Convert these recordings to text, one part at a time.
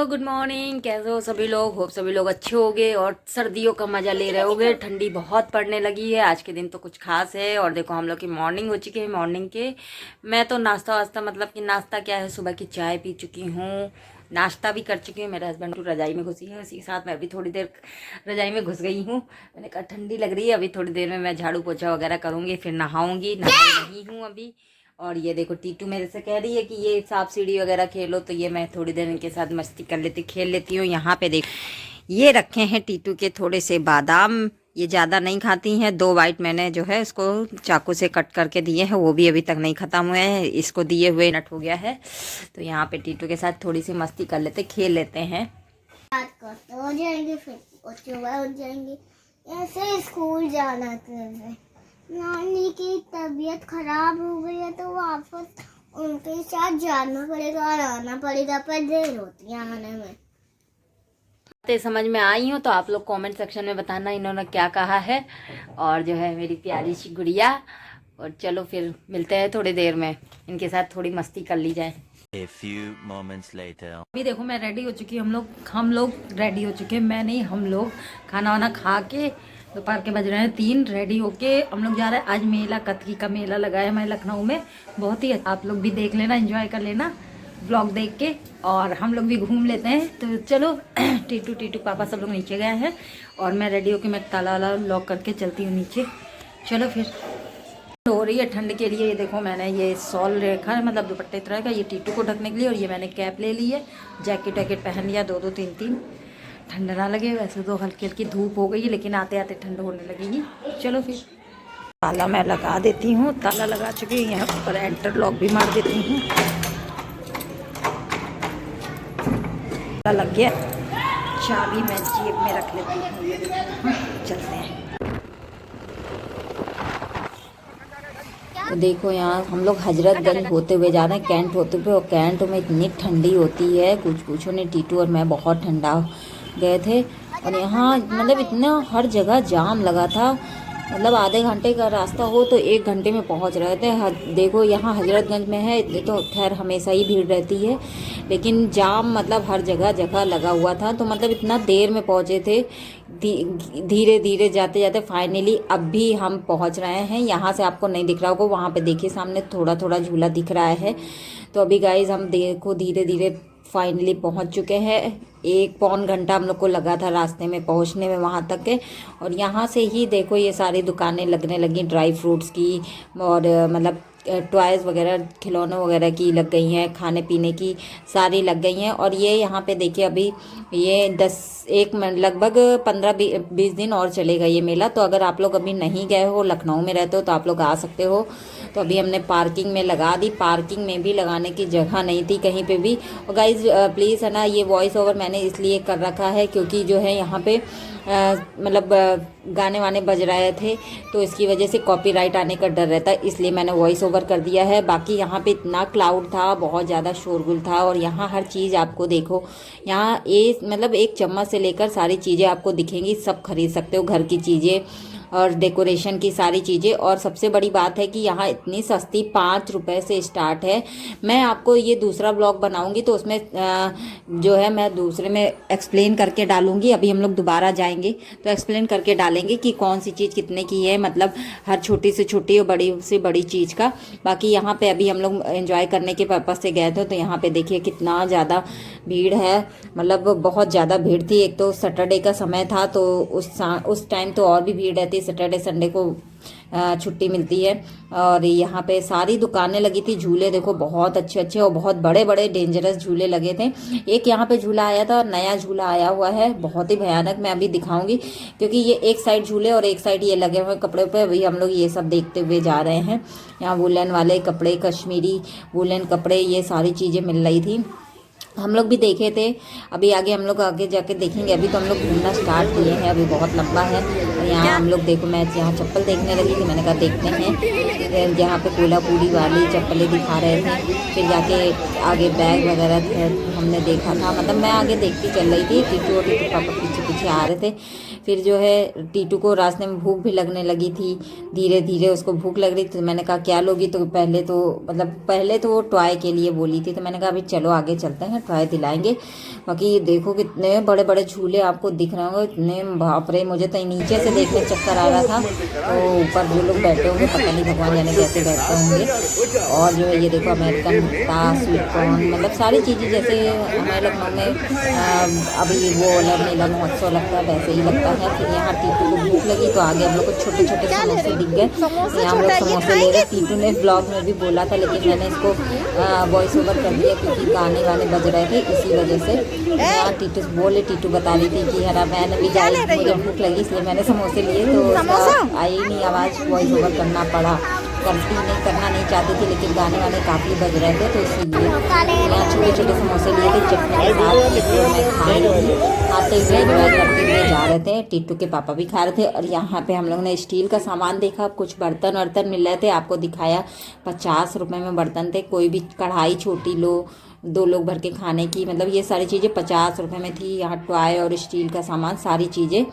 Good morning. कैसे हो सभी लोग? होप सभी लोग अच्छे होंगे और सर्दियों का मज़ा ले रहे होंगे। ठंडी बहुत पड़ने लगी है। आज के दिन तो कुछ खास है। और देखो हम लोग की मॉर्निंग हो चुकी है। मॉर्निंग के मैं तो नाश्ता वास्ता मतलब कि नाश्ता क्या है, सुबह की चाय पी चुकी हूँ, नाश्ता भी कर चुकी हूँ। मेरे हस्बैंड तो रजाई में घुसी है, उसी के साथ मैं भी थोड़ी देर रजाई में घुस गई हूँ। मैंने कहा ठंडी लग रही है, अभी थोड़ी देर में मैं झाड़ू पोछा वगैरह करूँगी, फिर नहाऊँगी। नहाई नहीं हूँ अभी। और ये देखो टीटू मेरे से कह रही है कि ये सांप सीढ़ी वगैरह खेलो, तो ये मैं थोड़ी देर इनके साथ मस्ती कर लेती, खेल लेती हूँ। यहाँ पे देखो ये रखे हैं टीटू के थोड़े से बादाम। ये ज़्यादा नहीं खाती हैं। 2 बाइट मैंने जो है इसको चाकू से कट करके दिए हैं, वो भी अभी तक नहीं ख़त्म हुए हैं। इसको दिए हुए नट हो गया है। तो यहाँ पे टीटू के साथ थोड़ी सी मस्ती कर लेते, खेल लेते हैं। हो जाएंगे फिर सुबह हो जाएंगे, ऐसे स्कूल जाना कर। नानी की तबीयत खराब हो गई है तो वापस उनके साथ जाना पड़ेगा और आना पड़ेगा, पर देर होती है आने में। बातें समझ में आई हो तो आप लोग कमेंट सेक्शन में बताना इन्होंने क्या कहा है। और जो है मेरी प्यारी सी गुड़िया। और चलो फिर मिलते हैं थोड़ी देर में, इनके साथ थोड़ी मस्ती कर ली जाए। A few moments later. अभी देखो मैं रेडी हो चुकी हूँ। हम लोग रेडी हो चुके हैं। मैं नहीं, हम लोग खाना वाना खा के दोपहर के बज रहे हैं 3, रेडी होके हम लोग जा रहे हैं। आज मेला, कतकी का मेला लगा है हमारे लखनऊ में, बहुत ही अच्छा। आप लोग भी देख लेना, एंजॉय कर लेना ब्लॉग देख के, और हम लोग भी घूम लेते हैं। तो चलो टीटू पापा सब लोग नीचे गए हैं और मैं रेडी होके मैं ताला वाला लॉक करके चलती हूँ नीचे। चलो फिर। हो रही है ठंड के लिए। ये देखो मैंने ये शॉल रखा है, मतलब दुपट्टे तरह का, ये टीटू को ढकने के लिए। और ये मैंने कैप ले ली है, जैकेट वैकेट पहन लिया, 2-2 3-3, ठंड ना लगे। वैसे तो हल्की हल्की धूप हो गई है, लेकिन आते आते ठंड होने लगेगी। चलो फिर ताला मैं लगा देती हूँ। ताला लगा चुकी हूँ, यहाँ पर एंटर लॉक भी मार देती हूँ। ताला लग गया, चाबी मैं जेब में रख लेती हूँ। चलते हैं। तो देखो यहाँ हम लोग हजरतगंज होते हुए जा रहे हैं, कैंट होते हुए। और कैंट में इतनी ठंडी होती है, कुछ पूछो नहीं। टीटू और मैं बहुत ठंडा गए थे। और यहाँ मतलब इतना हर जगह जाम लगा था, मतलब आधे घंटे का रास्ता हो तो 1 घंटे में पहुँच रहे थे। देखो यहाँ हजरतगंज में है तो खैर हमेशा ही भीड़ रहती है, लेकिन जाम मतलब हर जगह जगह लगा हुआ था। तो मतलब इतना देर में पहुँचे थे। धीरे धीरे जाते जाते फाइनली अब भी हम पहुँच रहे हैं। यहाँ से आपको नहीं दिख रहा होगा, वहाँ पे देखिए सामने थोड़ा थोड़ा झूला दिख रहा है। तो अभी गाइज हम देखो धीरे धीरे फाइनली पहुंच चुके हैं। 1 पौन घंटा हम लोग को लगा था रास्ते में पहुंचने में वहां तक के। और यहाँ से ही देखो ये सारी दुकानें लगने लगी, ड्राई फ्रूट्स की और मतलब टॉयज़ वगैरह, खिलौने वगैरह की लग गई हैं, खाने पीने की सारी लग गई हैं। और ये यहाँ पे देखिए अभी ये लगभग 15-20 दिन और चलेगा ये मेला। तो अगर आप लोग अभी नहीं गए हो, लखनऊ में रहते हो, तो आप लोग आ सकते हो। तो अभी हमने पार्किंग में लगा दी। पार्किंग में भी लगाने की जगह नहीं थी कहीं पे भी। और गाइज प्लीज़ है ना, ये वॉइस ओवर मैंने इसलिए कर रखा है क्योंकि जो है यहाँ पे मतलब गाने वाने बज रहे थे, तो इसकी वजह से कॉपीराइट आने का डर रहता है, इसलिए मैंने वॉइस ओवर कर दिया है। बाकी यहाँ पे इतना क्लाउड था, बहुत ज़्यादा शोरगुल था। और यहाँ हर चीज़ आपको देखो, यहाँ मतलब 1 चम्मच से लेकर सारी चीज़ें आपको दिखेंगी, सब खरीद सकते हो, घर की चीज़ें और डेकोरेशन की सारी चीज़ें। और सबसे बड़ी बात है कि यहाँ इतनी सस्ती 5 रुपये से स्टार्ट है। मैं आपको ये दूसरा ब्लॉग बनाऊंगी तो उसमें जो है मैं दूसरे में एक्सप्लेन करके डालूंगी। अभी हम लोग दोबारा जाएंगे तो एक्सप्लेन करके डालेंगे कि कौन सी चीज़ कितने की है, मतलब हर छोटी से छोटी और बड़ी से बड़ी चीज़ का। बाकी यहाँ पे अभी हम लोग एंजॉय करने के पर्पज़ से गए थे। तो यहाँ पे देखिए कितना ज़्यादा भीड़ है, मतलब बहुत ज़्यादा भीड़ थी। एक तो सैटरडे का समय था, तो उस टाइम तो और भी भीड़ रहती। सैटरडे संडे को छुट्टी मिलती है। और यहाँ पे सारी दुकानें लगी थी। झूले देखो बहुत अच्छे अच्छे और बहुत बड़े बड़े डेंजरस झूले लगे थे। एक यहाँ पे झूला आया था, नया झूला आया हुआ है, बहुत ही भयानक। मैं अभी दिखाऊंगी क्योंकि ये एक साइड झूले और एक साइड ये लगे हुए कपड़े पे। अभी हम लोग ये सब देखते हुए जा रहे हैं। यहाँ वुलन वाले कपड़े, कश्मीरी वुलन कपड़े, ये सारी चीज़ें मिल रही थी। हम लोग भी देखे थे। अभी हम लोग आगे जाके देखेंगे। अभी तो हम लोग घूमना स्टार्ट किए हैं, अभी बहुत लंबा है। और यहाँ हम लोग देखो, मैं यहाँ चप्पल देखने लगी थी, मैंने कहा देखते हैं। जहाँ पे कोल्हापुरी वाली चप्पलें दिखा रहे थे, फिर जाके आगे बैग वगैरह हमने देखा था, मतलब मैं आगे देखती चल रही थी, टीटू और टीटू पापा पीछे पीछे आ रहे थे। फिर जो है टीटू को रास्ते में भूख भी लगने लगी थी, धीरे धीरे उसको भूख लग रही थी। तो मैंने कहा क्या लोगी, तो पहले तो वो टॉय के लिए बोली थी, तो मैंने कहा अभी चलो आगे चलते हैं, टॉय दिलाएंगे। बाकी देखो कितने बड़े बड़े झूले आपको दिख रहे होंगे, इतने बाप रे, मुझे तो नीचे से देखने चक्कर आ रहा था। तो ऊपर जो लोग बैठे होंगे पता नहीं भगवान जाने कैसे बैठते होंगे। और जो है ये देखो अमेरिकन भुट्टा, स्वीट कॉर्न, मतलब सारी चीज़ें जैसे हमारे लखनऊ में अभी वो मेला महोत्सव लगता है वैसे ही लगता है। फिर यहाँ टीटू को भूख लगी तो आगे हम लोग को छोटे छोटे समोसे दिख गए, यहाँ हम लोग समोसे ले रहे। टीटू ने ब्लॉग में भी बोला था, लेकिन मैंने इसको वॉइस ओवर कर दिया क्योंकि गाने वाने बज रहे थे, इसी वजह से। यहाँ टीटू बता रही थी कि हरा मैंने भी जाए, मुझे भूख लगी इसलिए मैंने समोसे लिए, तो आई नहीं आवाज़, वॉइस ओवर करना पड़ा। करना नहीं चाहती थी, लेकिन गाने वाने काफ़ी बज रहे थे तो इसीलिए यहाँ छोटे छोटे समोसे लिए थे चटनी के साथ। मैं खा रही थी, खाते हुए एंजॉय करते हुए जा रहे थे। टीटू के पापा भी खा रहे थे। और यहाँ पे हम लोग ने स्टील का सामान देखा, कुछ बर्तन वर्तन मिल रहे थे, आपको दिखाया 50 रुपये में बर्तन थे। कोई भी कढ़ाई छोटी लो, 2 लोग भर के खाने की, मतलब ये सारी चीज़ें 50 रुपये में थी। यहाँ टॉय और स्टील का सामान सारी चीज़ें।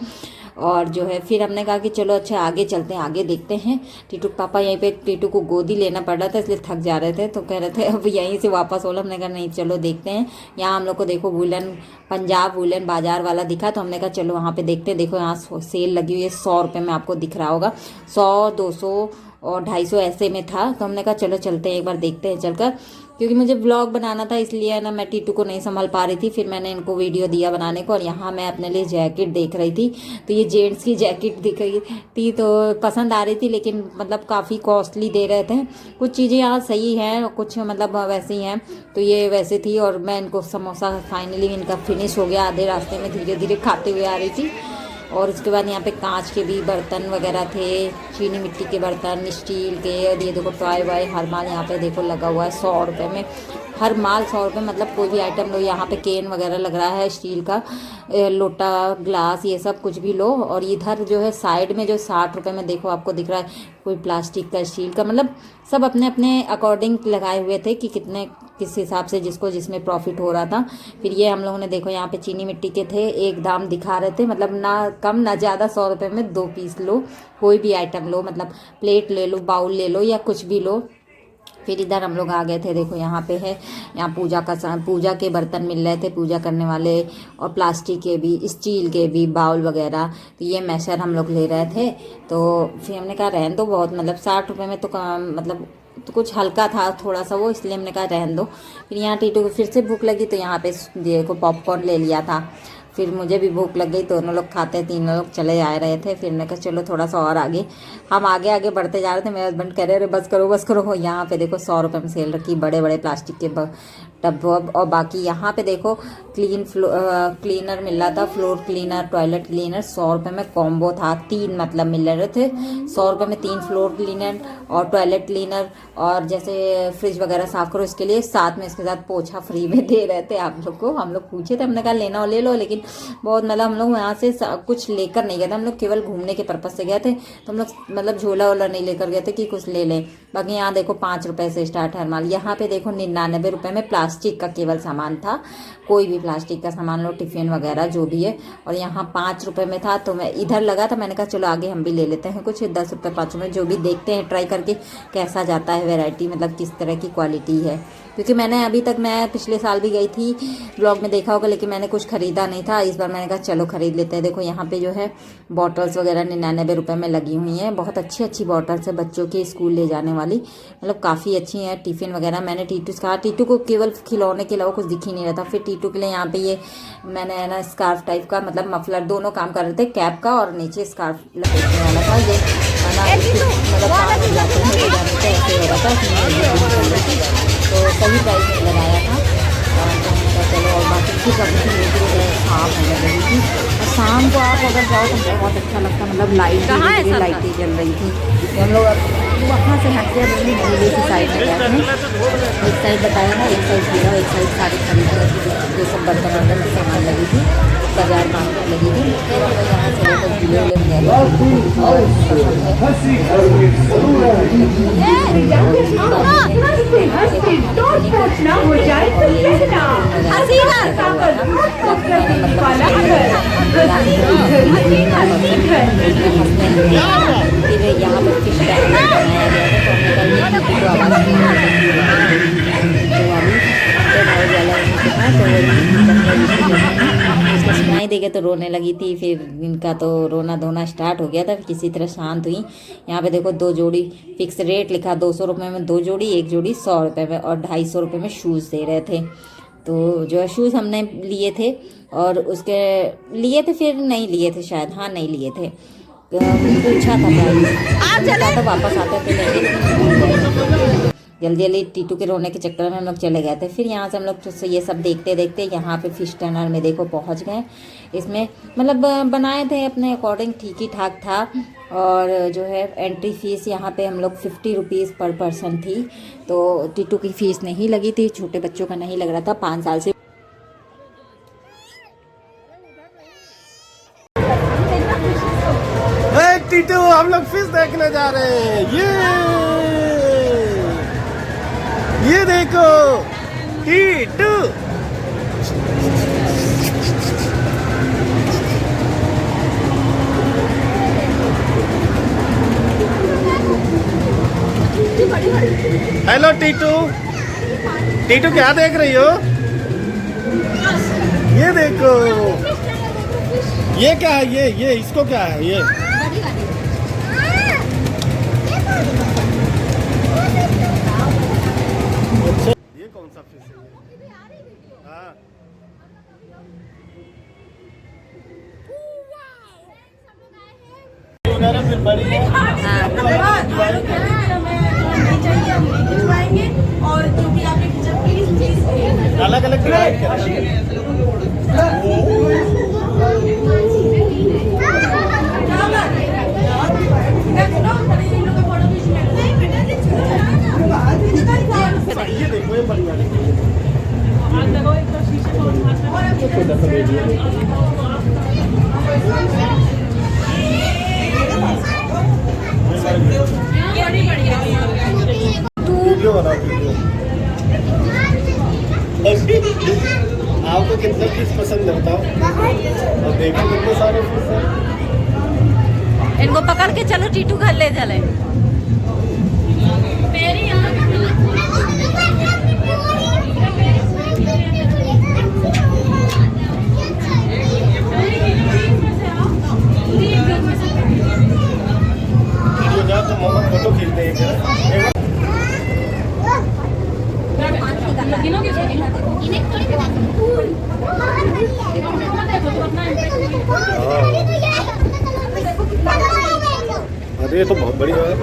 और जो है फिर हमने कहा कि चलो अच्छा आगे चलते हैं, आगे देखते हैं। टीटू पापा यहीं पे टीटू को गोदी लेना पड़ रहा था इसलिए थक जा रहे थे, तो कह रहे थे अब यहीं से वापस हो लो। हमने कहा नहीं चलो देखते हैं। यहाँ हम लोग को देखो पंजाब वुलन बाजार वाला दिखा, तो हमने कहा चलो वहाँ पे देखते हैं। देखो यहाँ सेल लगी हुई है, 100 रुपये में आपको दिख रहा होगा, 100, 200 और 250 ऐसे में था। तो हमने कहा चलो चलते हैं, एक बार देखते हैं चलकर, क्योंकि मुझे ब्लॉग बनाना था इसलिए ना मैं टीटू को नहीं संभाल पा रही थी। फिर मैंने इनको वीडियो दिया बनाने को। और यहाँ मैं अपने लिए जैकेट देख रही थी, तो ये जेंट्स की जैकेट दिख रही थी, तो पसंद आ रही थी, लेकिन मतलब काफ़ी कॉस्टली दे रहे थे। कुछ चीज़ें यहाँ सही हैं, कुछ मतलब वैसे ही हैं, तो ये वैसे थी। और मैं इनको समोसा फाइनली इनका फिनिश हो गया, आधे रास्ते में धीरे धीरे खाते हुए आ रही थी। और उसके बाद यहाँ पे कांच के भी बर्तन वगैरह थे, चीनी मिट्टी के बर्तन, स्टील के। और ये देखो टॉय वाय हर माल यहाँ पे देखो लगा हुआ है 100 रुपये में, हर माल 100 रुपये, मतलब कोई भी आइटम लो। यहाँ पे केन वगैरह लग रहा है स्टील का, लोटा ग्लास ये सब कुछ भी लो। और इधर जो है साइड में जो 60 रुपये में देखो आपको दिख रहा है, कोई प्लास्टिक का, स्टील का, मतलब सब अपने अपने अकॉर्डिंग लगाए हुए थे कि कितने किस हिसाब से जिसमें प्रॉफिट हो रहा था। फिर ये हम लोगों ने देखो यहाँ पे चीनी मिट्टी के थे, एक दाम दिखा रहे थे, मतलब ना कम ना ज़्यादा, 100 रुपये में 2 पीस लो, कोई भी आइटम लो, मतलब प्लेट ले लो, बाउल ले लो या कुछ भी लो। फिर इधर हम लोग आ गए थे, देखो यहाँ पे है, यहाँ पूजा के बर्तन मिल रहे थे, पूजा करने वाले, और प्लास्टिक के भी, स्टील के भी, बाउल वगैरह। तो ये मैशर हम लोग ले रहे थे। तो फिर हमने कहा रहन दो, बहुत मतलब 60 रुपये में तो मतलब तो कुछ हल्का था थोड़ा सा वो, इसलिए हमने कहा रहन दो। फिर यहाँ टीटू को फिर से भूख लगी, तो यहाँ पे देखो पॉपकॉर्न ले लिया था। फिर मुझे भी भूख लग गई, दोनों लोग खाते, तीनों लोग चले आ रहे थे। फिर मैं कहा चलो थोड़ा सा और आगे, हम आगे आगे बढ़ते जा रहे थे। मेरे हस्बैंड कह रहे अरे बस करो बस करो। हो यहाँ पे देखो 100 रुपये में सेल रखी, बड़े बड़े प्लास्टिक के टब। और बाकी यहाँ पे देखो क्लीनर मिल रहा था, फ्लोर क्लीनर, टॉयलेट क्लीनर, 100 रुपये में कॉम्बो था, 3 मतलब मिल रहे थे। 100 रुपये में 3 फ्लोर क्लीनर और टॉयलेट क्लीनर, और जैसे फ्रिज वगैरह साफ करो इसके लिए, साथ में इसके साथ पोछा फ्री में दे रहे थे आप लोग को। हम लोग पूछे थे, हमने कहा लेना हो ले लो, लेकिन बहुत मतलब हम लोग यहाँ से कुछ लेकर नहीं गए थे, हम लोग केवल घूमने के पर्पज से गए थे। तो हम लोग मतलब झोला वोला नहीं लेकर गए थे कि कुछ ले लें। बाकी यहाँ देखो 5 रुपये से स्टार्ट हर माल। यहाँ पे देखो 99 रुपये में प्लास्टिक का केवल सामान था, कोई भी प्लास्टिक का सामान लो, टिफिन वगैरह जो भी है। और यहाँ 5 रुपये में था, तो मैं इधर लगा था, मैंने कहा चलो आगे हम भी ले लेते हैं कुछ, 10 रुपये 5 रुपये जो भी, देखते हैं ट्राई करके कैसा जाता है वैरायटी, मतलब किस तरह की क्वालिटी है। क्योंकि मैंने अभी तक, मैं पिछले साल भी गई थी, ब्लॉग में देखा होगा, लेकिन मैंने कुछ ख़रीदा नहीं था। इस बार मैंने कहा चलो ख़रीद लेते हैं। देखो यहाँ पे जो है बॉटल्स वगैरह 99 रुपये में लगी हुई हैं, बहुत अच्छी अच्छी बॉटल्स है बच्चों के स्कूल ले जाने वाली, मतलब काफ़ी अच्छी हैं। टिफ़िन वगैरह मैंने टीटू को केवल खिलौने के अलावा कुछ दिख ही नहीं रहा था। फिर टीटू के लिए यहाँ पे ये मैंने ना स्कार्फ टाइप का, मतलब मफलर, दोनों काम कर रहे थे, कैप का और नीचे स्कार्फ लपेटने वाला था। ये मतलब काम हो जाते हैं ले जाने का, ऐसे हो रहा था, तो सही प्राइस में लगाया था। और चलो, और बाकी की कभी साफ हो रही थी। और शाम को आप अगर जाओ तो बहुत अच्छा लगता, मतलब लाइटें जल रही थी। तो हम लोग वहाँ से हट के झूले की साइड में गए थे। एक साइड बताया था, एक साइड गिरा, एक साइड सारी खरीद, जो सब बर्तन वर्तन सामान लगी थी। बाजार मार्केट लगी थी, फिर हम लोग यहाँ से लेकर झूले वूले में गए थे और फिर यहाँ पर फिश टैंक बनाया गया था, तो हमने कल आवाज़ उसको सुनाई देगा तो रोने लगी थी। फिर इनका तो रोना धोना स्टार्ट हो गया था, फिर किसी तरह शांत हुई। यहाँ पे देखो 2 जोड़ी फिक्स रेट लिखा, 200 रुपये में 2 जोड़ी, 1 जोड़ी 100 रुपये में, और 250 रुपये में शूज़ दे रहे थे। तो जो है शूज़ हमने लिए थे और उसके लिए थे, फिर नहीं लिए थे शायद, हाँ नहीं लिए थे, पूछा था प्राइस, तो वापस आते थे लेकिन जल्दी जल्दी टीटू के रोने के चक्कर में हम लोग चले गए थे। फिर यहाँ से हम लोग तो ये सब देखते देखते यहाँ पे फिश टनल में देखो पहुँच गए। इसमें मतलब बनाए थे अपने अकॉर्डिंग, ठीक ही ठाक था। और जो है एंट्री फ़ीस यहाँ पे हम लोग 50 रुपीज़ पर पर्सन थी। तो टीटू की फ़ीस नहीं लगी थी, छोटे बच्चों का नहीं लग रहा था 5 साल से। टीटू हम लोग फिश देखने जा रहे हैं। ये देखो टीटू, हेलो टीटू। टीटू क्या देख रही हो? ये देखो, ये क्या है? ये इसको क्या है? ये कौन सा फिश है? हाँ फिर बड़ी है। और जो भी आपने खींचा प्लीज अलग अलग डिवाइड ये देखो, ये बड़ी वाली वीडियो बना, आपको कितना फिश पसंद है बताओ? और देखो कितने सारे फिश हैं। इनको पकड़ के चलो टीटू घर ले चले। तो मम्मा फोटो खींचते हैं। अरे ये तो बहुत बढ़िया है।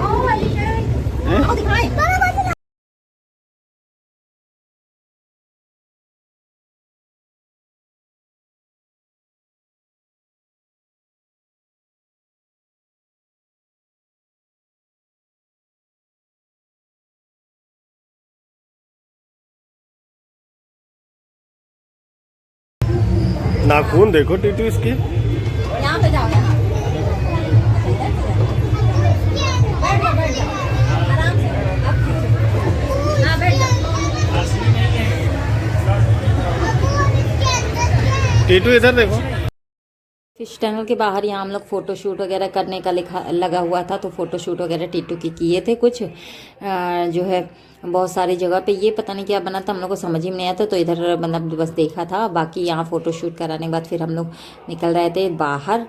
नाखून देखो टीटू इसकी। यहाँ पे जाओ, यहाँ बैठ जाओ आराम से, हाँ बैठ जाओ। टीटू इधर देखो। फिश टनल के बाहर यहाँ हम लोग फ़ोटो शूट वगैरह करने का लगा हुआ था, तो फ़ोटो शूट वगैरह टीटू की किए थे कुछ। जो है बहुत सारी जगह पे, ये पता नहीं क्या बना था, हम लोग को समझ ही नहीं आया था, तो इधर मतलब बस देखा था। बाकी यहाँ फ़ोटो शूट कराने के बाद फिर हम लोग निकल रहे थे बाहर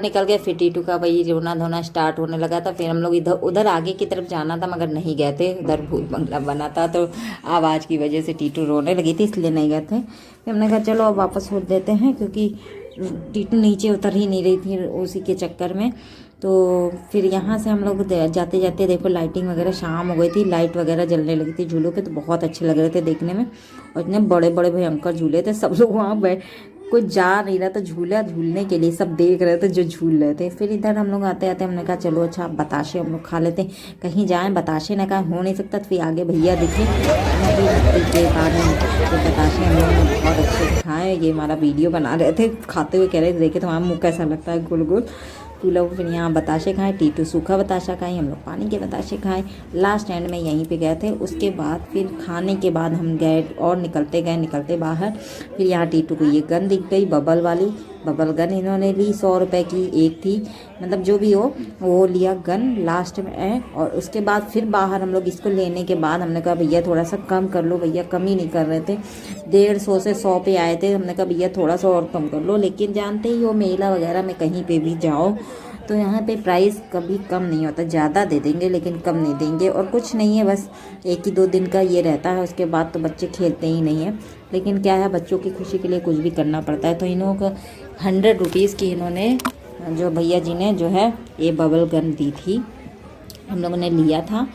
निकल गए। फिर टीटू का वही रोना धोना स्टार्ट होने लगा था। फिर हम लोग उधर आगे की तरफ जाना था मगर नहीं गए थे, उधर भूत बंगला बना था, तो आवाज़ की वजह से टीटू रोने लगी थी, इसलिए नहीं गए थे। फिर हमने कहा चलो अब वापस छोड़ देते हैं, क्योंकि टीटू नीचे उतर ही नहीं रही थी उसी के चक्कर में। तो फिर यहाँ से हम लोग जाते जाते देखो लाइटिंग वगैरह शाम हो गई थी, लाइट वगैरह जलने लगी थी झूलों पे, तो बहुत अच्छे लग रहे थे देखने में। और इतने बड़े बड़े भयंकर झूले थे, सब लोग वहाँ कुछ जा नहीं रहा था, झूला झूलने के लिए सब देख रहे थे जो झूल रहे थे। फिर इधर हम लोग आते आते हमने कहा चलो अच्छा बताशे हम लोग खा लेते हैं, कहीं जाएं बताशे ना कहा हो नहीं सकता। तो फिर आगे भैया दिखे के बाद तो बताशे हम लोग ने बहुत अच्छे खाए। ये हमारा वीडियो बना रहे थे, खाते हुए कह रहे थे देखे तुम्हारा मुँह कैसा लगता है गोल गोल। तो लोग फिर यहाँ बताशे खाए, टीटू सूखा बताशा खाए, हम लोग पानी के बताशे खाए। लास्ट एंड में यहीं पे गए थे। उसके बाद फिर खाने के बाद हम गए और निकलते बाहर। फिर यहाँ टीटू को ये गन दिख गई बबल वाली, बबल गन इन्होंने ली 100 रुपये की एक थी, मतलब जो भी हो वो लिया गन लास्ट में। और उसके बाद फिर बाहर हम लोग इसको लेने के बाद हमने कहा भैया थोड़ा सा कम कर लो, भैया कम ही नहीं कर रहे थे, 150 से 100 पे आए थे। हमने कहा भैया थोड़ा सा और कम कर लो, लेकिन जानते ही हो मेला वगैरह में कहीं पे भी जाओ तो यहाँ पे प्राइस कभी कम नहीं होता, ज़्यादा दे देंगे लेकिन कम नहीं देंगे। और कुछ नहीं है, बस 1 ही 2 दिन का ये रहता है, उसके बाद तो बच्चे खेलते ही नहीं हैं। लेकिन क्या है बच्चों की खुशी के लिए कुछ भी करना पड़ता है। तो इन्हों को 100 रुपीज़ की इन्होंने जो भैया जी ने जो है ये बबल गन दी थी, हम लोगों ने लिया था।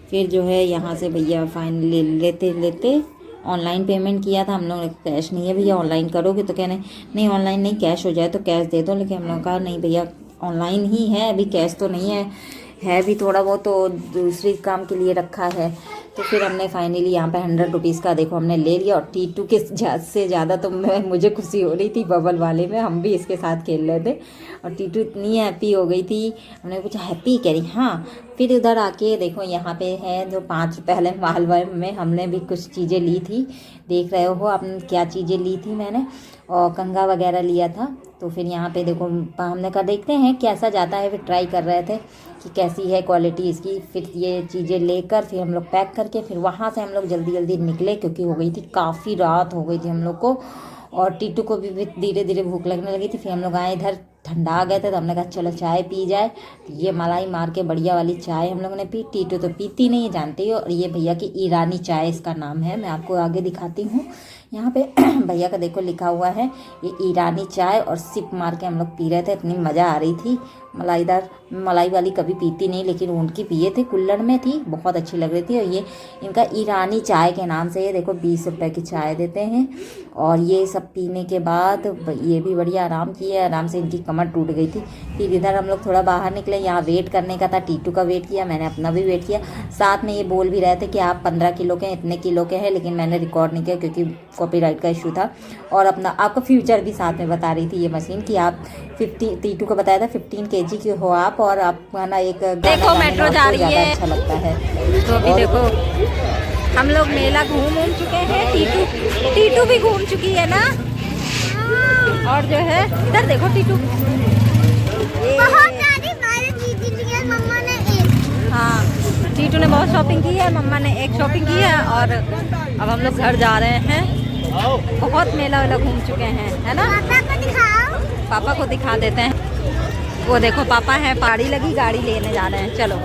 फिर जो है यहाँ से भैया फाइनली लेते ऑनलाइन पेमेंट किया था। हम लोगों ने कैश नहीं है भैया ऑनलाइन करोगे, तो कहने नहीं ऑनलाइन नहीं कैश हो जाए तो कैश दे दो। लेकिन हम लोगों का नहीं भैया ऑनलाइन ही है, अभी कैश तो नहीं है भी थोड़ा बहुत तो दूसरी काम के लिए रखा है। तो फिर हमने फाइनली यहाँ पे 100 रुपीज़ का देखो हमने ले लिया। और टीटू के से ज़्यादा तो मुझे खुशी हो रही थी बबल वाले में, हम भी इसके साथ खेल रहे थे और टीटू इतनी हैप्पी हो गई थी। हमने पूछा हैप्पी कह रही हाँ। फिर उधर आके देखो यहाँ पे है जो 5 पहले माल में हमने भी कुछ चीज़ें ली थी, देख रहे हो आपने क्या चीज़ें ली थी मैंने, और कंघा वगैरह लिया था। तो फिर यहाँ पे देखो हमने कहा देखते हैं कैसा जाता है, फिर ट्राई कर रहे थे कि कैसी है क्वालिटी इसकी। फिर ये चीज़ें लेकर फिर हम लोग पैक करके फिर वहाँ से हम लोग जल्दी निकले, क्योंकि हो गई थी काफ़ी रात हो गई थी हम लोग को, और टीटू को भी धीरे धीरे भूख लगने लगी थी। फिर हम लोग आए इधर ठंडा आ गए थे, तो हमने कहा चलो चाय पी जाए। तो ये मलाई मार के बढ़िया वाली चाय हम लोगों ने पी। टीटू तो पीती नहीं जानती हो, और ये भैया की ईरानी चाय इसका नाम है, मैं आपको आगे दिखाती हूँ। यहाँ पे भैया का देखो लिखा हुआ है ये ईरानी चाय, और सिप मार के हम लोग पी रहे थे, इतनी मज़ा आ रही थी। मलाईदार मलाई वाली कभी पीती नहीं, लेकिन उनकी पिए थे, कुल्हड़ में थी, बहुत अच्छी लग रही थी। और ये इनका ईरानी चाय के नाम से ये देखो 20 रुपये की चाय देते हैं। और ये सब पीने के बाद ये भी बढ़िया आराम किए, आराम से इनकी कमर टूट गई थी। फिर इधर हम लोग थोड़ा बाहर निकले, यहाँ वेट करने का था, टीटू का वेट किया, मैंने अपना भी वेट किया। साथ में ये बोल भी रहे थे कि आप 15 किलो के हैं, इतने किलो के हैं, लेकिन मैंने रिकॉर्ड नहीं किया क्योंकि कॉपीराइट का इशू था। और अपना आपका फ्यूचर भी साथ में बता रही थी ये मशीन कि आप 50, टीटू को बताया था 15 kg की हो आप, और आप ना एक देखो मेट्रो जा रही है, अच्छा लगता है। तो अभी देखो हम लोग मेला घूम चुके हैं, टीटू भी घूम चुकी है ना। और जो है इधर देखो टीटू बहुत सारी मारे जीती थी मम्मा ने एक। हाँ टीटू ने बहुत शॉपिंग की है, मम्मा ने एक शॉपिंग की है। और अब हम लोग घर जा रहे हैं, बहुत मेला वेला घूम चुके हैं है ना। पापा को दिखाओ, पापा को दिखा देते हैं, वो देखो पापा है, पाड़ी लगी, गाड़ी लेने जा रहे हैं, चलो।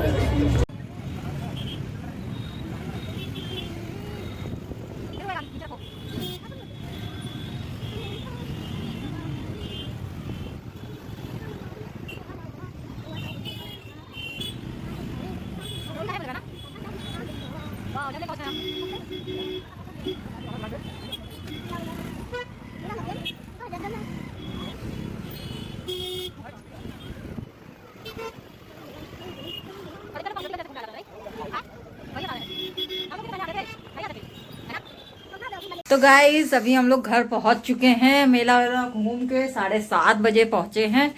तो गाइस अभी हम लोग घर पहुंच चुके हैं, मेला वेला घूम के 7:30 बजे पहुंचे हैं।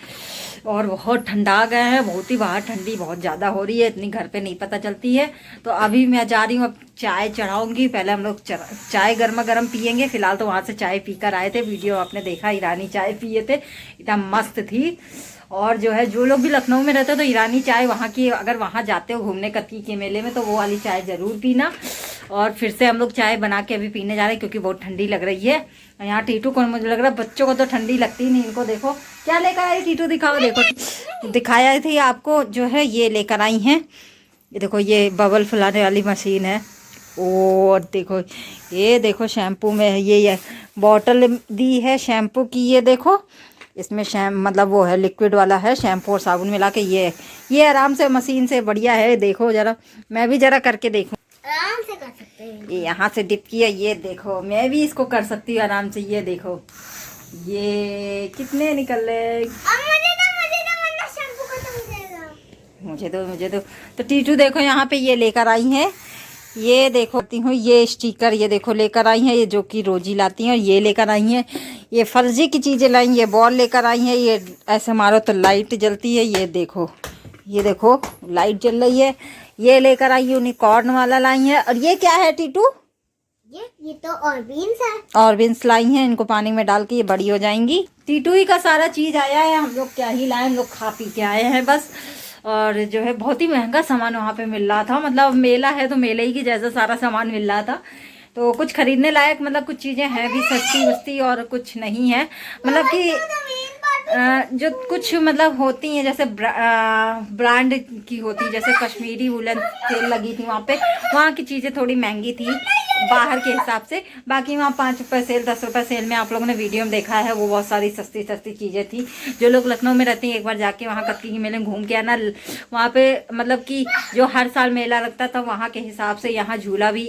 और बहुत ठंडा आ गया है, बहुत ही बाहर ठंडी बहुत ज़्यादा हो रही है, इतनी घर पे नहीं पता चलती है। तो अभी मैं जा रही हूँ, अब चाय चढ़ाऊंगी। पहले हम लोग चाय गर्मा गर्म पियेंगे। फिलहाल तो वहाँ से चाय पीकर आए थे, वीडियो आपने देखा, ईरानी चाय पिए थे, इतना मस्त थी। और जो है जो लोग भी लखनऊ में रहते हो तो ईरानी चाय वहाँ की, अगर वहाँ जाते हो घूमने कत्की के मेले में तो वो वाली चाय ज़रूर पीना। और फिर से हम लोग चाय बना के अभी पीने जा रहे हैं, क्योंकि बहुत ठंडी लग रही है। यहाँ टीटू को मुझे लग रहा है बच्चों को तो ठंडी लगती नहीं। इनको देखो क्या लेकर आई टीटू, दिखाओ। देखो दिखाया थी आपको, जो है ये लेकर आई हैं, ये देखो ये बबल फुलाने वाली मशीन है। और देखो ये देखो शैम्पू में ये बॉटल दी है शैम्पू की, ये देखो इसमें मतलब वो है लिक्विड वाला है, शैम्पू और साबुन मिला के। ये आराम से मशीन से बढ़िया है। देखो जरा, मैं भी जरा करके देखूं। आराम से कर सकते हैं। ये यहाँ से डिप किया, ये देखो मैं भी इसको कर सकती हूँ आराम से। ये देखो ये कितने निकल रहे? अब वरना शैम्पू खत्म हो जाएगा। मुझे दो। तो टीटू देखो यहाँ पे ये लेकर आई हैं, ये देखो हूँ, ये स्टिकर ये देखो लेकर आई हैं, ये जो कि रोजी लाती हैं। और ये लेकर आई हैं, ये फर्जी की चीज़ें लाई, ये बॉल लेकर आई हैं, ये ऐसे मारो तो लाइट जलती है। ये देखो लाइट जल रही है। ये लेकर आई यूनिकॉर्न वाला लाई है। और ये क्या है टीटू? ये तो ऑर्बिन्स है। ऑर्बिन्स लाई हैं, इनको पानी में डाल के ये बड़ी हो जाएंगी। टीटू ही का सारा चीज़ आया है, हम लोग क्या ही लाए, हम लोग खा पी के आए हैं बस। और जो है बहुत ही महंगा सामान वहाँ पे मिल रहा था, मतलब मेला है तो मेले ही की जैसा सारा सामान मिल रहा था। तो कुछ खरीदने लायक मतलब कुछ चीज़ें हैं भी सस्ती वस्ती और कुछ नहीं है, मतलब कि जो कुछ मतलब होती हैं जैसे ब्रांड की होती है, जैसे कश्मीरी वुलन सेल लगी थी वहाँ की चीज़ें थोड़ी महंगी थी बाहर के हिसाब से। बाकी वहाँ 5 रुपये सेल 10 रुपये सेल में आप लोगों ने वीडियो में देखा है, वो बहुत सारी सस्ती चीज़ें थी। जो लोग लखनऊ में रहते हैं एक बार जाके वहाँ कत्ती की मेले घूम के आना। वहाँ पे मतलब कि जो हर साल मेला लगता था वहाँ के हिसाब से यहाँ झूला भी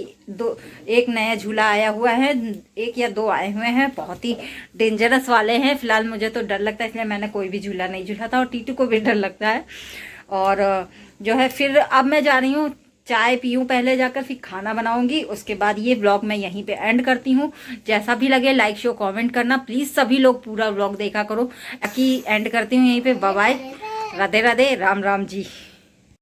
एक नया झूला आया हुआ है, 1 या 2 आए हुए हैं, बहुत ही डेंजरस वाले हैं। फिलहाल मुझे तो डर लगता है इसलिए मैंने कोई भी झूला नहीं झूला था, और टीटू को भी डर लगता है। और जो है फिर अब मैं जा रही हूँ, चाय पीऊँ पहले जाकर, फिर खाना बनाऊंगी, उसके बाद ये व्लॉग मैं यहीं पे एंड करती हूँ। जैसा भी लगे लाइक शेयर कमेंट करना प्लीज़, सभी लोग पूरा व्लॉग देखा करो। बाकी एंड करती हूँ यहीं पे। Bye bye, Radhe Radhe, Ram Ram ji.